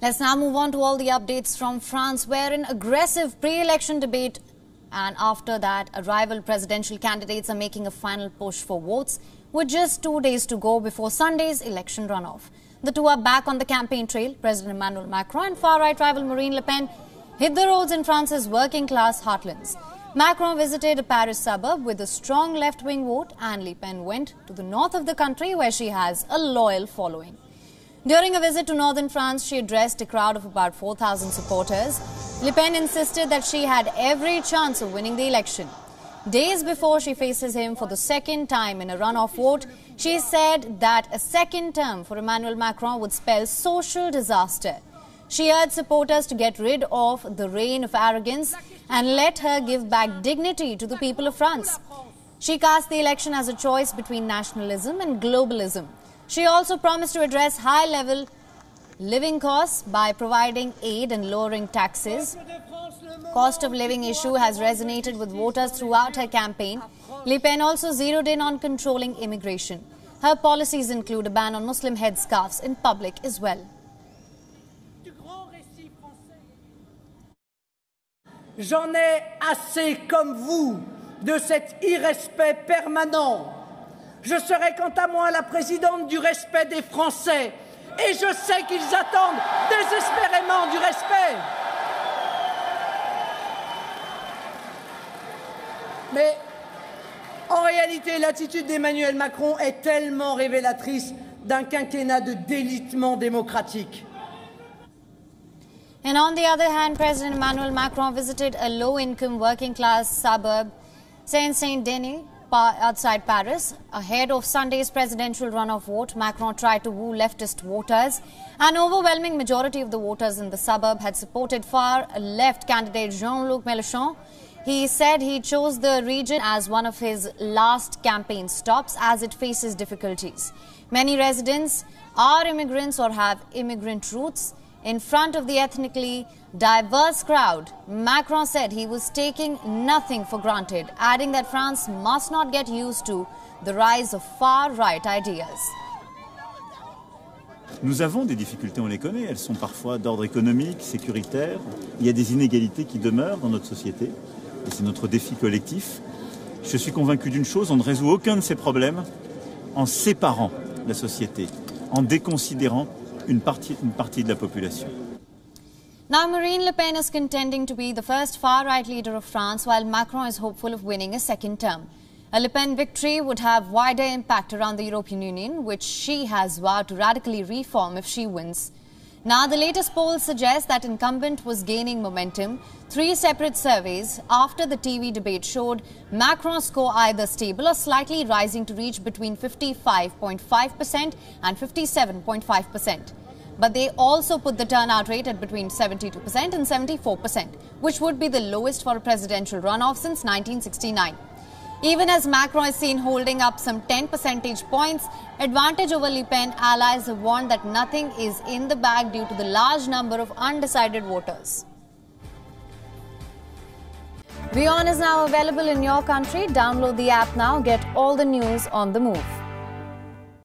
Let's now move on to all the updates from France, where an aggressive pre-election debate and after that, rival presidential candidates are making a final push for votes with just 2 days to go before Sunday's election runoff. The two are back on the campaign trail. President Emmanuel Macron and far-right rival Marine Le Pen hit the roads in France's working-class heartlands. Macron visited a Paris suburb with a strong left-wing vote, and Le Pen went to the north of the country where she has a loyal following. During a visit to northern France, she addressed a crowd of about 4,000 supporters. Le Pen insisted that she had every chance of winning the election. Days before she faces him for the second time in a runoff vote, she said that a second term for Emmanuel Macron would spell social disaster. She urged supporters to get rid of the reign of arrogance and let her give back dignity to the people of France. She cast the election as a choice between nationalism and globalism. She also promised to address high-level living costs by providing aid and lowering taxes. Cost of living issue has resonated with voters throughout her campaign. Le Pen also zeroed in on controlling immigration. Her policies include a ban on Muslim headscarves in public as well. J'en ai assez, comme vous, de cet irrespect permanent. Je serai quant à moi la présidente du respect des Français et je sais qu'ils attendent désespérément du respect. Mais en réalité, l'attitude d'Emmanuel Macron est tellement révélatrice d'un quinquennat de délitement démocratique. And on the other hand, President Emmanuel Macron visited a low-income working-class suburb, Saint-Denis, outside Paris. Ahead of Sunday's presidential runoff vote, Macron tried to woo leftist voters. An overwhelming majority of the voters in the suburb had supported far-left candidate Jean-Luc Mélenchon. He said he chose the region as one of his last campaign stops as it faces difficulties. Many residents are immigrants or have immigrant roots. In front of the ethnically diverse crowd, Macron said he was taking nothing for granted, adding that France must not get used to the rise of far-right ideas. Nous avons des difficultés, on les connaît. Elles sont parfois d'ordre économique, sécuritaire. Il y a des inégalités qui demeurent dans notre société. Et c'est notre défi collectif. Je suis convaincu d'une chose, on ne résout aucun de ces problèmes en séparant la société, en déconsidérant une partie de la population. Now, Marine Le Pen is contending to be the first far-right leader of France, while Macron is hopeful of winning a second term. A Le Pen victory would have wider impact around the European Union, which she has vowed to radically reform if she wins. Now, the latest polls suggest that incumbent was gaining momentum. 3 separate surveys after the TV debate showed Macron's score either stable or slightly rising to reach between 55.5% and 57.5%. But they also put the turnout rate at between 72% and 74%, which would be the lowest for a presidential runoff since 1969. Even as Macron is seen holding up some 10 percentage points advantage over Le Pen, allies have warned that nothing is in the bag due to the large number of undecided voters. WION is now available in your country. Download the app now. Get all the news on the move.